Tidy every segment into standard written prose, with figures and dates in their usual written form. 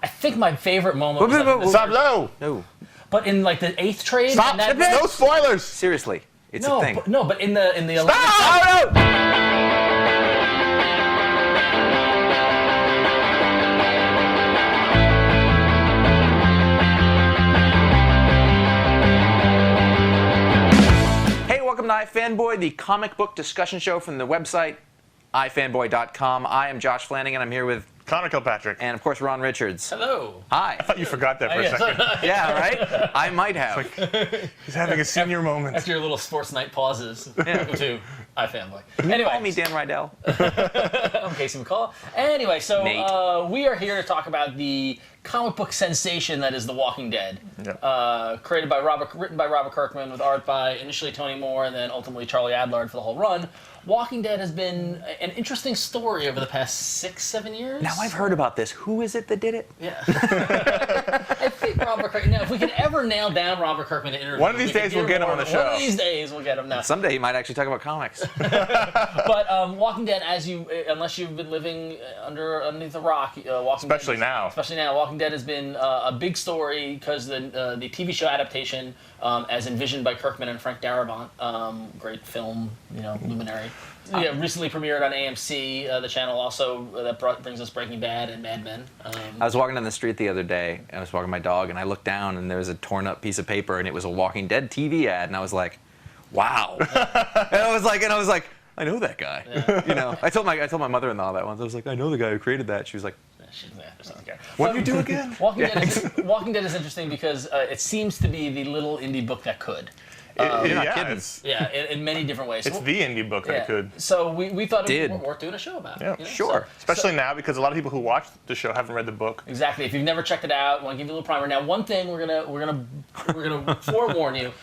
I think my favorite moment was Stop! No. but in like the 8th trade. Stop! No spoilers! Seriously, it's no, a thing. but in the 11th. Stop! Hey, welcome to iFanboy, the comic book discussion show from the website iFanboy.com. I am Josh Flanagan. I'm here with Connor Kilpatrick. and of course Ron Richards. Hello. Hi. I thought you forgot that for a second. Yeah, right? I might have. He's having a senior moment. After your little sports night pauses, welcome to iFanboy. Anyway, call me Dan Rydell. I'm Casey McCall. Anyway, so Nate. we are here to talk about the comic book sensation that is The Walking Dead. Yep. Written by Robert Kirkman, with art by initially Tony Moore and then ultimately Charlie Adlard for the whole run. Walking Dead has been an interesting story over the past 6-7 years. Now I've heard about this. Who is it that did it? Yeah. I think Robert Kirkman. Now, if we could ever nail down Robert Kirkman to interview, One of these days we'll get him on the show. One of these days we'll get him now. Someday he might actually talk about comics. But Walking Dead, unless you've been living underneath a rock, Especially now, Walking Dead has been a big story because the TV show adaptation, as envisioned by Kirkman and Frank Darabont, great film, luminary. Recently premiered on AMC, the channel also that brings us Breaking Bad and Mad Men. I was walking down the street the other day, and I was walking my dog, and I looked down, and there was a torn up piece of paper, and it was a Walking Dead TV ad, and I was like, wow. And I was like, I know that guy. Yeah. I told my mother-in-law that once. I was like, I know the guy who created that. She was like, She doesn't care. what do you do again? Walking Dead is interesting because it seems to be the little indie book that could. You're not kidding. In many different ways. It's the indie book that could. So we thought it was worth doing a show about. Yeah, sure. Especially now, because a lot of people who watch the show haven't read the book. Exactly. If you've never checked it out, I want to give you a little primer. Now, one thing we're gonna forewarn you.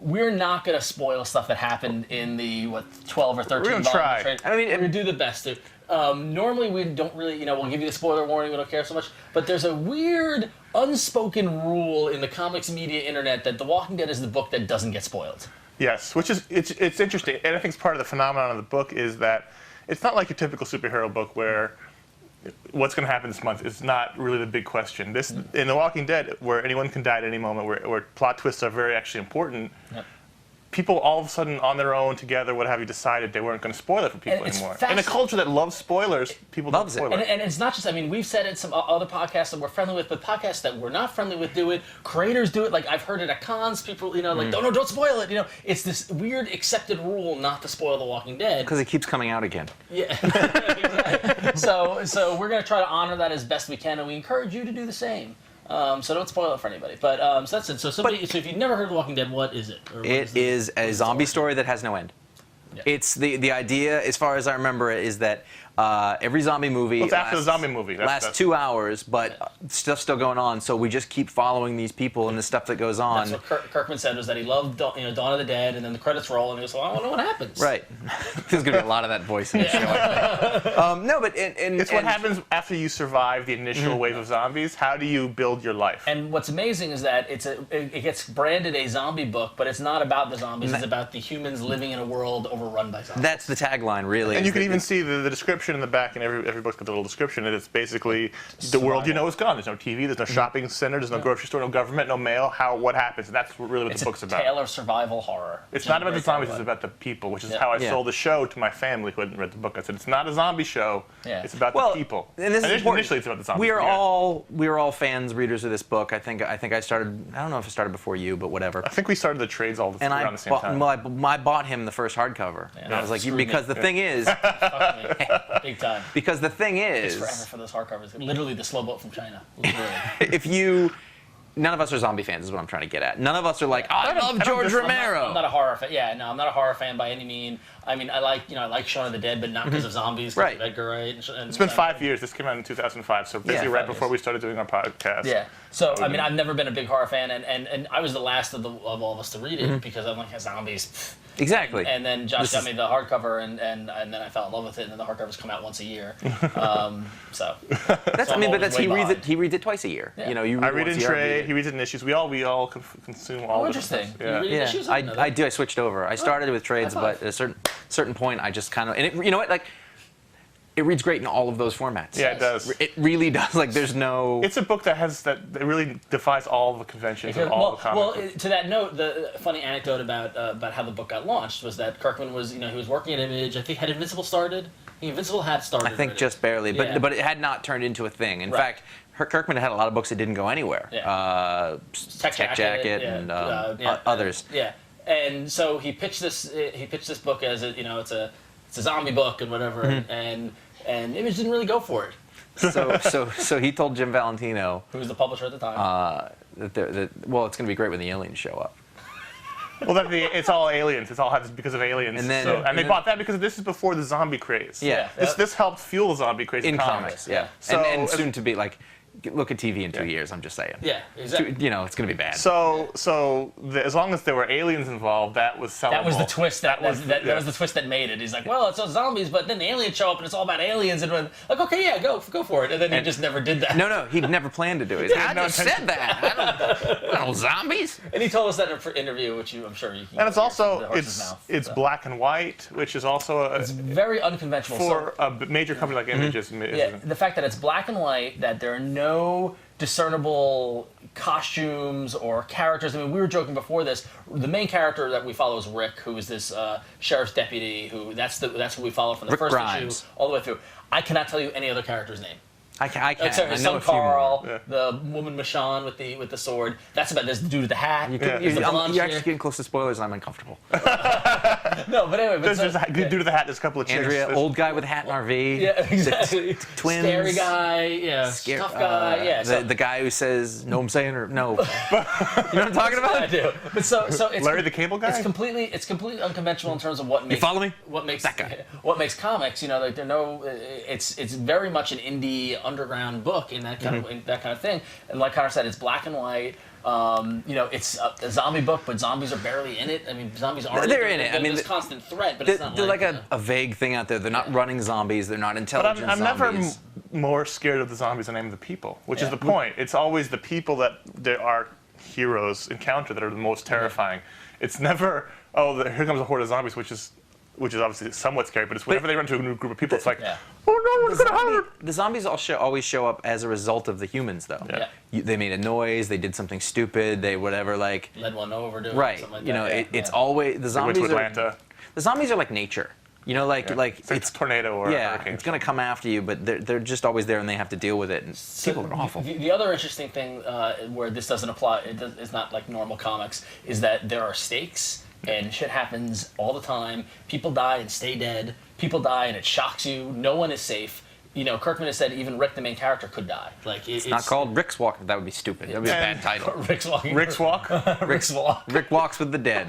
We're not going to spoil stuff that happened in the 12 or 13 We're gonna try. Trade. We're going to do the best to. Normally we don't really, we'll give you the spoiler warning, we don't care so much, but there's a weird unspoken rule in the comics media internet that The Walking Dead is the book that doesn't get spoiled. Yes, which is it's interesting, and I think part of the phenomenon of the book is that it's not like your typical superhero book where what's going to happen this month is not really the big question. This in The Walking Dead, where anyone can die at any moment, where plot twists are very actually important. Yep. People all of a sudden, on their own, together, what have you, decided they weren't going to spoil it for people anymore. In a culture that loves spoilers, people don't spoil it. And it's not just, we've said it, some other podcasts that we're friendly with, but podcasts that we're not friendly with do it. Creators do it. Like, I've heard it at cons, people, don't spoil it. It's this weird accepted rule not to spoil The Walking Dead. Because it keeps coming out again. Yeah. Exactly. So we're going to try to honor that as best we can, and we encourage you to do the same. So don't spoil it for anybody. But so that's it. So so if you've never heard of The Walking Dead, what is it? It is a zombie story that has no end. Yeah. It's the idea, as far as I remember it, is that every zombie movie after the zombie movie. Lasts 2 hours, but stuff's still going on. So we just keep following these people and the stuff that goes on. That's what Kirkman said, was that he loved Dawn of the Dead, and then the credits roll, and he was like, I want to know what happens. Right. There's going to be a lot of that voice in the show. No, but it's what happens after you survive the initial wave of zombies. How do you build your life? And what's amazing is that it gets branded a zombie book, but it's not about the zombies. It's about the humans living in a world overrun by zombies. That's the tagline, really. And you can even see the description in the back, and every book's got the little description, and it's basically the world you know is gone. There's no TV, there's no shopping center, there's no grocery store, no government, no mail. What happens? And that's really what the book's about. It's a tale of survival horror. It's not about the zombies, it's about the people, which is how I sold the show to my family who hadn't read the book. I said, it's not a zombie show, it's about the people. And this is initially it's about the zombies. We are all fans, readers of this book. I think I started, I don't know if I started before you, but whatever. I think we started the trades all around the same time. I bought him the first hardcover. And I was like, because the thing is... Big time. Because the thing is... It's forever for those hardcovers. Literally the slow boat from China. None of us are zombie fans, is what I'm trying to get at. None of us are like, I love George Romero. I'm not a horror fan. Yeah, no, I'm not a horror fan by any means. I like Shaun of the Dead, but not because of zombies. Right. Edgar Wright. It's been 5 years. This came out in 2005, so basically right before we started doing our podcast. Yeah. So I've never been a big horror fan, and I was the last of all of us to read it because I'm like, zombies. Exactly. And then Josh got me the hardcover, and then I fell in love with it, and then the hardcovers come out once a year. He reads it twice a year. Yeah. You read I read in trade. He reads it in issues. We all consume all. Interesting. Yeah. You read issues? I do. I switched over. I started with trades, but at a certain point, I just kind of it it reads great in all of those formats. Yeah, it does. It really does. Like, there's no. It's a book that it really defies all the conventions of all the comic books. To that note, the funny anecdote about how the book got launched was that Kirkman was, he was working at Image. I think had Invincible started. Invincible had started. I think just barely, but it had not turned into a thing. In fact, Kirkman had a lot of books that didn't go anywhere. Yeah. Tech Jacket and others. Yeah, and so he pitched this book as it's a zombie book and whatever, and Image didn't really go for it. So he told Jim Valentino, who was the publisher at the time, that it's going to be great when the aliens show up. Well, it's all aliens. It's all because of aliens. And they bought that because this is before the zombie craze. Yeah. This helped fuel the zombie craze in comics. Yeah. So, and soon to be like, look at TV in 2 years. I'm just saying. Yeah, exactly. It's going to be bad. As long as there were aliens involved, that was sellable. That was the twist. That was the twist that made it. He's like, well, it's all zombies, but then the aliens show up, and it's all about aliens, and we're like, okay, yeah, go for it. And then he just never did that. No, he never planned to do it. I just said that. I don't know zombies. And he told us that in an interview, which I'm sure you. And it's also it's black and white, which is also it's very unconventional for a major company like Image. Yeah, the fact that it's black and white, that there are no discernible costumes or characters. I mean, we were joking before this. The main character that we follow is Rick, who is this sheriff's deputy. That's who we follow from the first issue all the way through. I cannot tell you any other character's name. I can't. Except his son Carl, the woman Michonne with the sword. That's about this dude with the hat. You're actually getting close to spoilers, and I'm uncomfortable. No, but anyway, there's a dude with the hat. There's a couple of chicks. Andrea, old guy with a hat and RV. Yeah, exactly. Twins. Scary guy. Tough guy. Yeah. The guy who says no, I'm saying or no. You know what I'm talking about? I do. But so it's Larry the Cable Guy. It's completely unconventional in terms of what makes. You follow me? What makes that guy? What makes comics? Like they're no. It's very much an indie underground book in that kind of thing. And like Connor said, it's black and white. It's a zombie book, but zombies are barely in it. I mean, zombies aren't. They're in it. I mean, there's constant threat, but it's not they're like a vague thing out there. They're not running zombies. They're not intelligent I'm zombies. never more scared of the zombies than I am of the people, which is the point. It's always the people that our heroes encounter that are the most terrifying. It's never, here comes a horde of zombies, which is obviously somewhat scary, but it's whenever they run into a new group of people, it's like, oh no, what's going to happen? The zombies always show up as a result of the humans, though. Yeah. They made a noise, they did something stupid, they whatever, like... Led one over, doing right. something like that. It's always... The zombies went to Atlanta. The zombies are like nature. Like it's a tornado or a hurricane. It's going to come after you, but they're just always there and they have to deal with it. And people are awful. The other interesting thing where this doesn't apply, it's not like normal comics, is that there are stakes. And shit happens all the time. People die and stay dead. People die and it shocks you. No one is safe. Kirkman has said even Rick, the main character, could die. Like it's not called Rick's Walk. That would be stupid. That would be a bad title. Rick's Walking. Rick's Walk. Rick's Walk. Rick walks with the dead.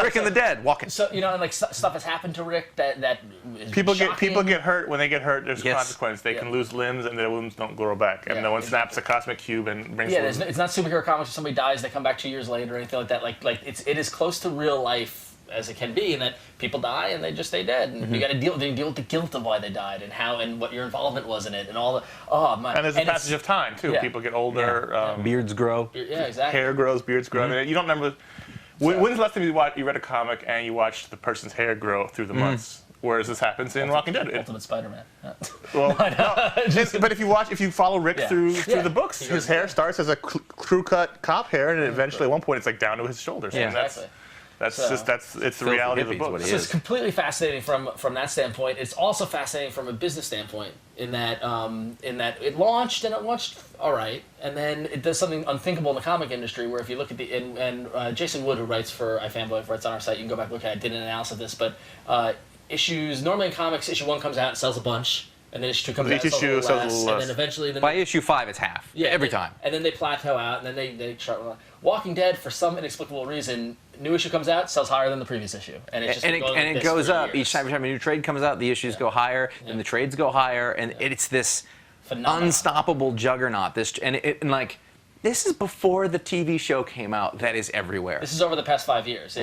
Rick and the dead walking. So and like stuff has happened to Rick that is people shocking. get hurt. When they get hurt, there's consequence. They can lose limbs and their limbs don't grow back. And no one snaps a cosmic cube and brings. Yeah, it's not superhero comics. If somebody dies, they come back 2 years later or anything like that. Like it is close to real life as it can be, and that people die and they just stay dead, and you got to deal with the guilt of why they died and how and what your involvement was in it and all the and there's a passage of time too. People get older, beards grow, exactly, hair grows, beards grow. I mean, you don't remember. When's the last time you read a comic and you watched the person's hair grow through the months? Whereas this happens in Walking Dead. Ultimate Spider-Man. Well, but if you follow Rick through the books, his hair starts as a crew cut cop hair, and eventually at one point it's like down to his shoulders. Yeah, exactly. It's the reality of the book. So it's completely fascinating from that standpoint. It's also fascinating from a business standpoint in that it launched all right, and then it does something unthinkable in the comic industry. Where if you look at Jason Wood, who writes for iFanboy, writes on our site, you can go back and look at it. I did an analysis of this, but issues normally in comics, issue 1 comes out and sells a bunch. And then issue 2 comes out, sells a little less, and then eventually... By issue 5, it's half. Yeah, every time. And then they plateau out, and then they start... Walking Dead, for some inexplicable reason, new issue comes out, sells higher than the previous issue. And it just it goes up. Each time a new trade comes out, the issues go higher, and the trades go higher, and it's this unstoppable juggernaut. This is before the TV show came out. That is everywhere. This is over the past 5 years.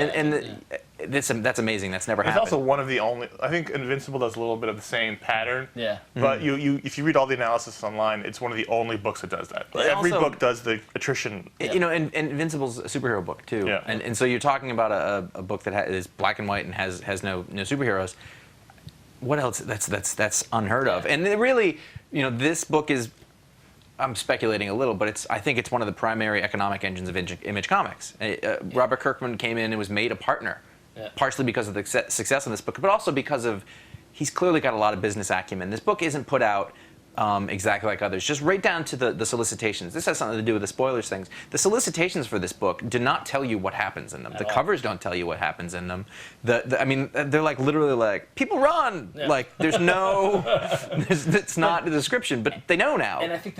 That's amazing. That's never happened. It's also one of the only. I think Invincible does a little bit of the same pattern. Yeah. But if you read all the analysis online, it's one of the only books that does that. Every book does the attrition. And Invincible's a superhero book too. Yeah. And so you're talking about a book that is black and white and has no superheroes. what else? That's unheard of. And it really, this book is. I'm speculating a little, but I think it's one of the primary economic engines of Image Comics. Robert Kirkman came in and was made a partner, partially because of the success of this book, but also because of he's clearly got a lot of business acumen. This book isn't put out exactly like others, just right down to the solicitations. This has something to do with the spoilers things. The solicitations for this book do not tell you what happens in them. The covers don't tell you what happens in them. I mean, they're like literally like, people run! Yeah. Like, there's no, it's not a description, but they know now. And I think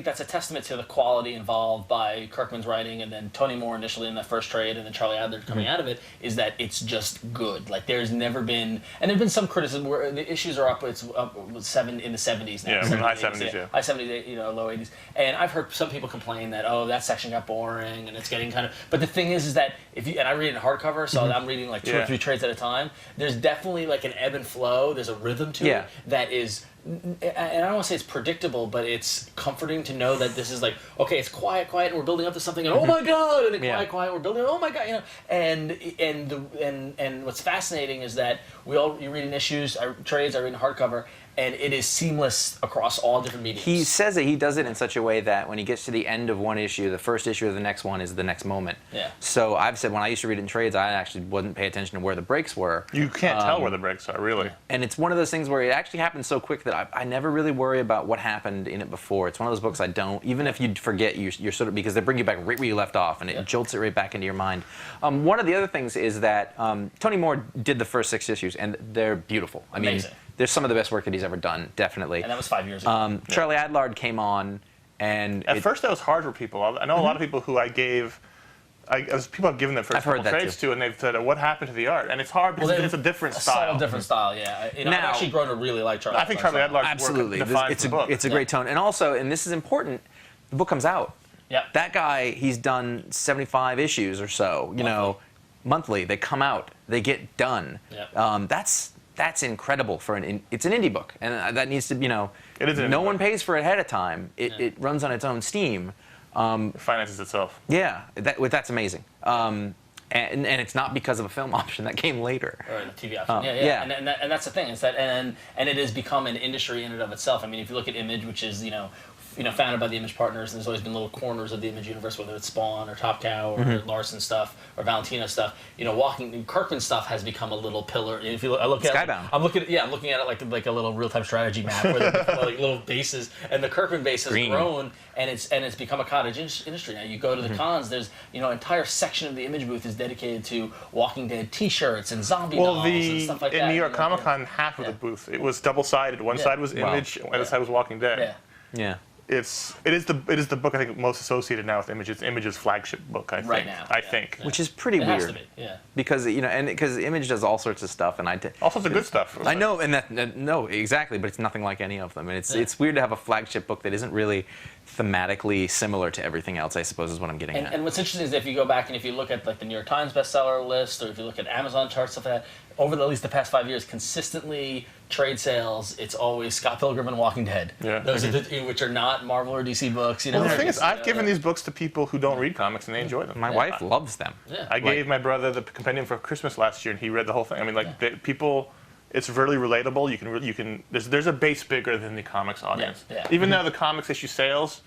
that's a testament to the quality involved by Kirkman's writing, and then Tony Moore initially in that first trade, and then Charlie Adlard coming out of it, is that it's just good. Like, there's never been, and there's been some criticism where the issues are up, in the 70s now. Yeah, high 70s, yeah. High 70s, low 80s. And I've heard some people complain that, that section got boring and it's getting kind of... But the thing is that and I read it in hardcover, so I'm reading like 2 or 3 trades at a time. There's definitely like an ebb and flow. There's a rhythm to it that is... And I don't want to say it's predictable, but it's comforting to know that this is like, okay, it's quiet, and we're building up to something, and oh my god, and then quiet, we're building, oh my god, and what's fascinating is that you're reading issues, trades, I read in hardcover, and it is seamless across all different mediums. He says that he does it in such a way that when he gets to the end of one issue, the first issue of the next one is the next moment. Yeah. So I've said when I used to read it in trades, I actually wouldn't pay attention to where the breaks were. You can't tell where the breaks are, really. And it's one of those things where it actually happens so quick that I never really worry about what happened in it before. It's one of those books I don't, even if you forget, you're sort of, because they bring you back right where you left off, and it jolts it right back into your mind. One of the other things is that Tony Moore did the first 6 issues, and they're beautiful. I mean, there's some of the best work that he's ever done, definitely. And that was 5 years ago. Charlie Adlard came on, and at first that was hard for people. I know a lot of people who people I've given the first couple trades to, and they've said, "What happened to the art?" And it's hard because it's a different style. A different style, yeah. I've actually grown to really like Charlie. I think Charlie Adlard's work defines the book. It's a great tone, and also, and this is important, the book comes out. Yeah. That guy, he's done 75 issues or so. Monthly. They come out. They get done. Yeah. That's incredible for it's an indie book, and that needs to It is. No one pays for it ahead of time. It runs on its own steam. It finances itself. Yeah, that's amazing. And it's not because of a film option that came later. Or the TV option. Yeah. And that's the thing. Is that and it has become an industry in and of itself. I mean, if you look at Image, which is founded by the Image partners, and there's always been little corners of the Image universe, whether it's Spawn or Top Cow or Larson stuff or Valentino stuff. Kirkman stuff has become a little pillar. If you look, I look at Skybound. I'm looking at it like a little real-time strategy map where they like little bases, and the Kirkman base has grown, and it's become a cottage industry now. You go to the cons, there's entire section of the Image booth is dedicated to Walking Dead T-shirts and zombie dolls and stuff like that. In New York Comic Con, half of the booth, it was double-sided. One side was Image, and the other side was Walking Dead. Yeah. It is the book I think most associated now with Image. It's Image's flagship book, I think. Right now, I think. Which is pretty weird. It has to be, yeah. Because because Image does all sorts of stuff, and all sorts of good stuff. I know, and no, exactly, but it's nothing like any of them. And it's weird to have a flagship book that isn't really thematically similar to everything else, I suppose, is what I'm getting at. And what's interesting is if you go back and if you look at like the New York Times bestseller list, or if you look at Amazon charts, stuff like that, over at least the past 5 years, consistently trade sales, it's always Scott Pilgrim and Walking Dead. Yeah. Those are which are not Marvel or DC books. Well, the thing is, I've given these books to people who don't read comics, and they enjoy them. My wife loves them. Yeah. I gave my brother the compendium for Christmas last year, and he read the whole thing. I mean, people, it's really relatable. You can. There's a base bigger than the comics audience. Yeah. Even though the comics issue sales,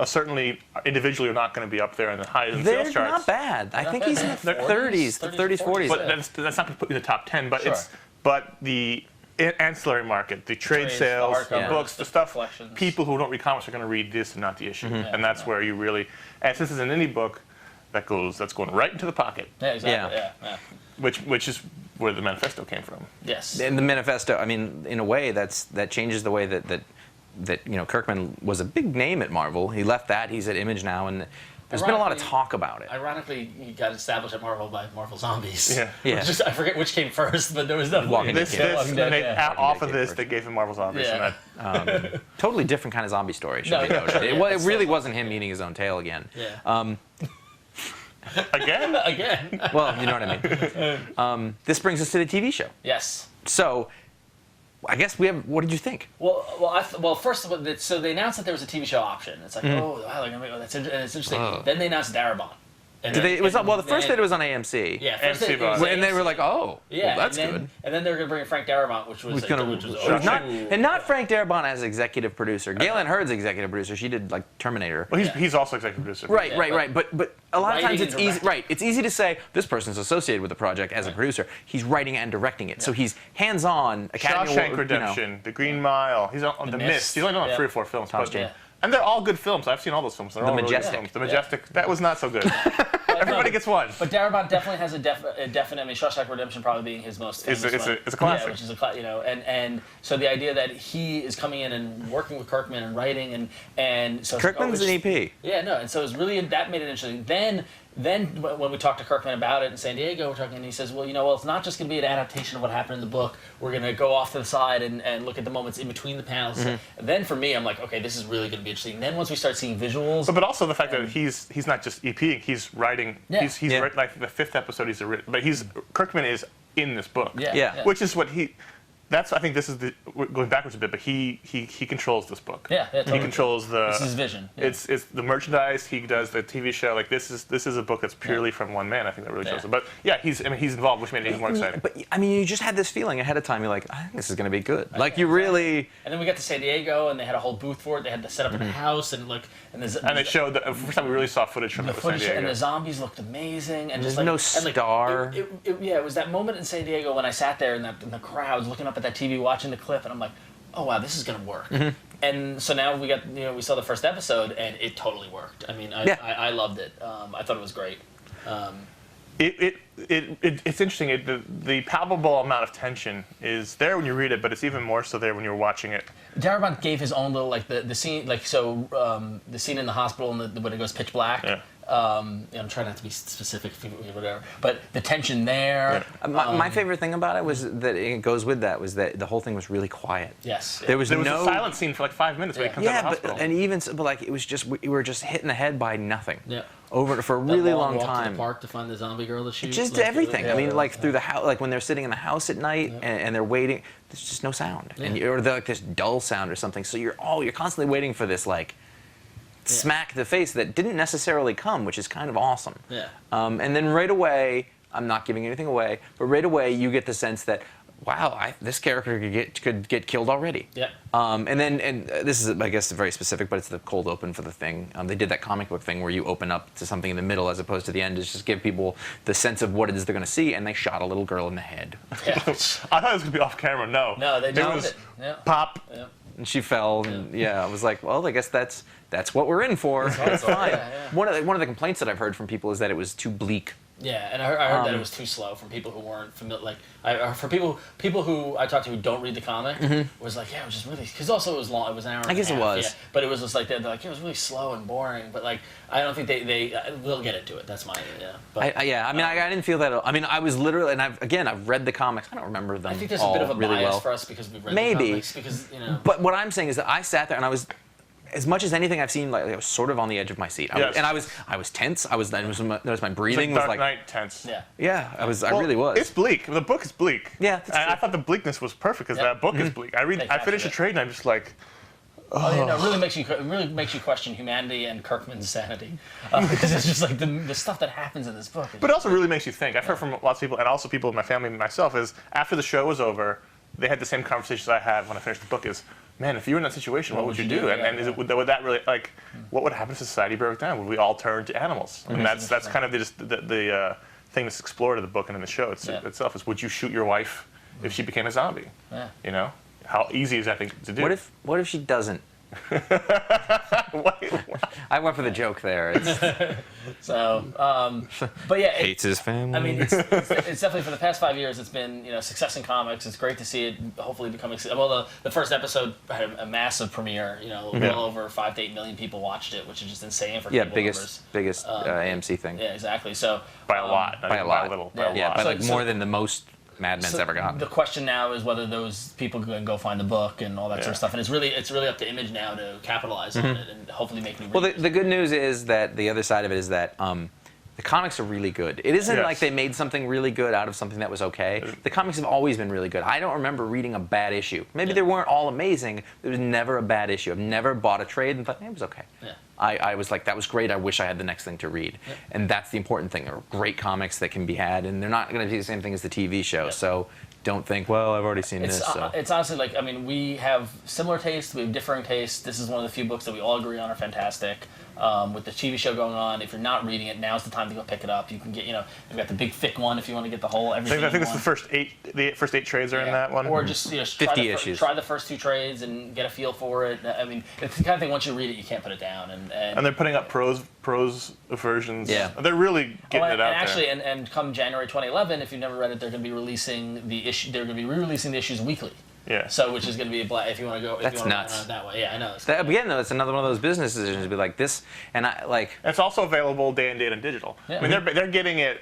certainly individually are not going to be up there in the highest sales charts. They're not bad. I think he's in the 30s, 40s. But that's not going to put you in the top 10. But but the ancillary market, the trade sales, the books, the stuff. People who don't read comics are going to read this and not the issue, and that's where you really. And since it's an indie book, that's going right into the pocket. Yeah, exactly. Yeah. Which is where the manifesto came from. Yes. And the manifesto, I mean, in a way, that changes the way that Kirkman was a big name at Marvel. He left that. He's at Image now, and there's been a lot of talk about it. Ironically, he got established at Marvel by Marvel Zombies. Yeah. I forget which came first, but there was definitely off of this, they gave him Marvel Zombies. Yeah. And totally different kind of zombie story. Should be noted. It really wasn't him eating his own tail again. Yeah. Again? Again. Well, you know what I mean. This brings us to the TV show. Yes. So, I guess we have. What did you think? Well, first of all, so they announced that there was a TV show option. It's like, oh, wow, that's interesting. And it's interesting. Then they announced Darabont. And Did then- they? It was and well. The first then- bit was on AMC. Yeah, first AMC it was bought it. And they were like, oh, yeah, well, that's and then, good. And then they were going to bring Frank Darabont, which was Not Frank Darabont as executive producer. Galen Hurd's executive producer. She did like Terminator. Well, he's also executive producer. Right, Yeah, right. But a lot of times writing it's and easy. directing. Right, it's easy to say this person's associated with the project as a producer. He's writing and directing it, so he's hands-on. Academy Shawshank Award, Redemption, The Green Mile. He's on The Mist. He's only done Yeah. 3 or 4 films. Thomas But, Jane. and they're all good films. I've seen all those films. They're all really good Majestic. films. The Majestic. That was not so good. Everybody gets one. But Darabont definitely has a definite. I mean, Shawshank Redemption probably being his most famous one. It's a classic. Yeah, which is and so the idea that he is coming in and working with Kirkman and writing and so it's like, Kirkman's it's- an EP. Yeah, no, and so it was really that made it interesting. Then when we talked to Kirkman about it in San Diego, we're talking, and he says, well, it's not just going to be an adaptation of what happened in the book. We're going to go off to the side and look at the moments in between the panels. And then for me, I'm like, okay, this is really going to be interesting. Then once we start seeing visuals, But also the fact that he's not just EPing, he's writing. Yeah. He's Yeah. writ- like the 5th episode. He's written, but Kirkman is in this book. Yeah. Which is what he. That's I think this is we're going backwards a bit, but he controls this book. Yeah, totally. He controls the. This is his vision. Yeah. It's the merchandise. He does the TV show. Like this is a book that's purely from one man. I think that really shows Yeah. it. But yeah, he's involved, which made it even more exciting. But I mean, you just had this feeling ahead of time. You're like, I think this is going to be good. Like you really. And then we got to San Diego, and they had a whole booth for it. They had to set up in a house, and And it showed the first time we really saw footage from the San footage, Diego. and the zombies looked amazing, and There's just like no and, like, star. It was that moment in San Diego when I sat there in the crowds looking up at that TV, watching the clip, and I'm like, oh wow, this is gonna work. And so now we saw the first episode, and it totally worked. I mean, I loved it. I thought it was great. It's interesting. The palpable amount of tension is there when you read it, but it's even more so there when you're watching it. Darabont gave his own little the scene the scene in the hospital and when it goes pitch black. Yeah. I'm trying not to be specific, whatever. But the tension there. My favorite thing about it was that it goes with that was that the whole thing was really quiet. Yes. There was There was no a silent scene for like 5 minutes when he comes out Yeah, of the hospital. and even but like it was just we were just hitting the head by nothing. Yeah. Over for a That really long walk to time. the park to find the zombie girl to shoot. Just like, everything. yeah, I mean, yeah, like yeah. through the house, like when they're sitting in the house at night and they're waiting. There's just no sound, or like this dull sound or something. So you're constantly waiting for this like smack to the face that didn't necessarily come, which is kind of awesome. Yeah. And then right away, I'm not giving anything away, but right away you get the sense that, wow, this character could get killed already. Yeah. And this is, I guess, very specific, but it's the cold open for the thing. They did that comic book thing where you open up to something in the middle as opposed to the end, to just give people the sense of what it is they're going to see, and they shot a little girl in the head. Yeah. I thought it was gonna be off camera. No. No, they It nailed was it. Yeah. pop. Yeah. And she fell, and I was like, well, I guess that's what we're in for. It's fine. Yeah. One of the complaints that I've heard from people is that it was too bleak. Yeah, and I heard that it was too slow from people who weren't familiar. Like, for people who I talked to who don't read the comic, was like, yeah, it was just really because also it was long. It was an hour. I guess it and a half, was. Yeah, but it was just like they're like it was really slow and boring. But like I don't think they will get into it. That's my But I mean, I didn't feel that. I mean, I was literally, and I've read the comics. I don't remember them I think there's all a bit of a really bias well. for us because we've read Maybe. the comics because But what I'm saying is that I sat there and I was, as much as anything I've seen, like I was sort of on the edge of my seat. Yes. And I was tense. I noticed my It's breathing like was Dark like, Knight tense. yeah. I Well, really was. It's bleak. The book is bleak. Yeah, that's And I true. thought the bleakness was perfect because Yeah. that book is bleak. I They finished captured the it. trade and I'm just like, It really makes you question humanity and Kirkman's sanity because it's just like the stuff that happens in this book. but it also really makes you think. I've heard from lots of people and also people in my family and myself is after the show was over, they had the same conversations I had when I finished the book is, man, if you were in that situation, what would you do? And Yeah, is it, would that really, like, what would happen if society broke down? Would we all turn to animals? And that's kind of the thing that's explored in the book and in the show itself is would you shoot your wife if she became a zombie? Yeah. You know? How easy is that thing to do? What if she doesn't? I went for the joke there. So, but yeah, Hates his family. I mean, it's definitely for the past 5 years. It's been success in comics. It's great to see it hopefully becoming. Well, the first episode had a massive premiere. Well over 5 to 8 million people watched it, which is just insane for cable numbers. biggest AMC thing. Yeah, exactly. So by a lot. Not by even a lot. By a little. Yeah. By a Yeah, lot. by So- like more than the most Mad Men's ever gotten. The question now is whether those people can go find the book and all that sort of stuff. And it's really up to Image now to capitalize on it and hopefully make new. Well, readers. the good news is that the other side of it is that the comics are really good. It isn't Yes. like they made something really good out of something that was okay. The comics have always been really good. I don't remember reading a bad issue. Maybe they weren't all amazing. There was never a bad issue. I've never bought a trade and thought, it was okay. Yeah. I was like, that was great. I wish I had the next thing to read. Yep. And that's the important thing. There are great comics that can be had, and they're not going to be the same thing as the TV show. Yep. So don't think, well, I've already seen this. So. It's honestly like, I mean, we have similar tastes, we have differing tastes. This is one of the few books that we all agree on are fantastic. With the TV show going on, if you're not reading it, now's the time to go pick it up. You can get, they've got the big thick one if you want to get the whole everything. I think it's in the first 8. The first 8 trades are in that one. Or just 50 issues. Try the first 2 trades and get a feel for it. I mean, it's the kind of thing. Once you read it, you can't put it down. And they're putting up prose versions. Yeah. They're really getting it out actually, there. And come January 2011, if you've never read it, they're going to be releasing the issue. They're going to be re-releasing the issues weekly. Yeah. So, which is going to be if you want to go. If That's you want nuts. To run it that way. Yeah, I know. Again, though, it's another one of those business decisions to be like this, and I like. And it's also available day and date on digital. Yeah. I mean, they're getting it.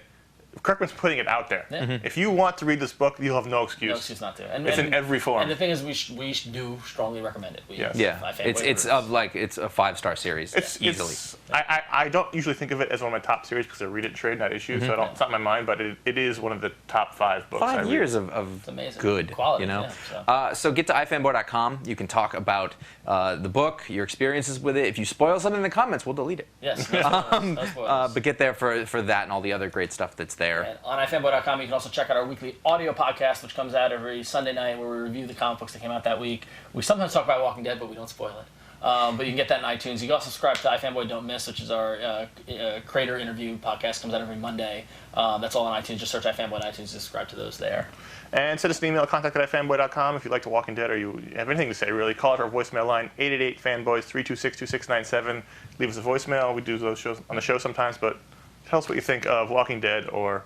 Kirkman's putting it out there. Yeah. Mhm. If you want to read this book, you'll have no excuse. No excuse not to. And, It's in every form. And the thing is, we do strongly recommend it. Yes. Yeah, iFanboy it's a 5-star series easily. I don't usually think of it as one of my top series because I read it in trade, not issues, so it's not in my mind, but it is one of the top 5 books I 5 read. years of amazing. good Quality, So get to iFanboy.com. You can talk about the book, your experiences with it. If you spoil something in the comments, we'll delete it. Yes. No spoilers. But get there for that and all the other great stuff that's there. And on iFanboy.com, you can also check out our weekly audio podcast, which comes out every Sunday night, where we review the comic books that came out that week. We sometimes talk about Walking Dead, but we don't spoil it. But you can get that in iTunes. You can also subscribe to iFanboy Don't Miss, which is our creator interview podcast. Comes out every Monday. That's all on iTunes. Just search iFanboy on iTunes. Subscribe to those there. And send us an email at contact@ifanboy.com if you'd like to Walking Dead or you have anything to say, really. Call us our voicemail line, 888-FANBOYS, 326-2697. Leave us a voicemail. We do those shows on the show sometimes, but tell us what you think of Walking Dead or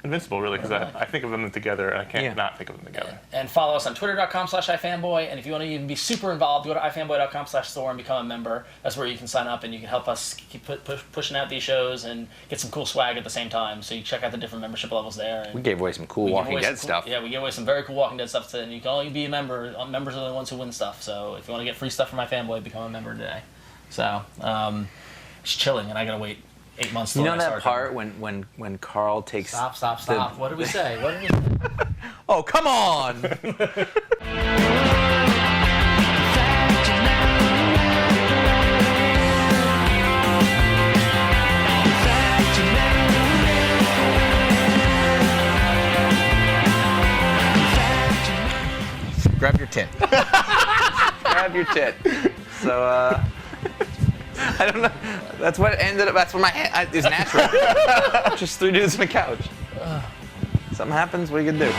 Invincible, really, because I think of them together, and I can't not think of them together. And follow us on twitter.com/iFanboy. And if you want to even be super involved, go to iFanboy.com/store and become a member. That's where you can sign up and you can help us keep pushing out these shows and get some cool swag at the same time. So you check out the different membership levels there. And We gave away some cool Walking Dead stuff. Yeah, we give away some very cool Walking Dead stuff. And you can only be a member. Members are the ones who win stuff. So if you want to get free stuff from iFanboy, become a member today. So it's chilling, and I got to wait 8 months till You know I that start part when Carl takes Stop. What did we say? What did we say? Oh, come on! Grab your tit. Grab your tit. So, I don't know. That's what ended up. That's what my hand is natural. Just 3 dudes on a couch. Something happens. What are you gonna do?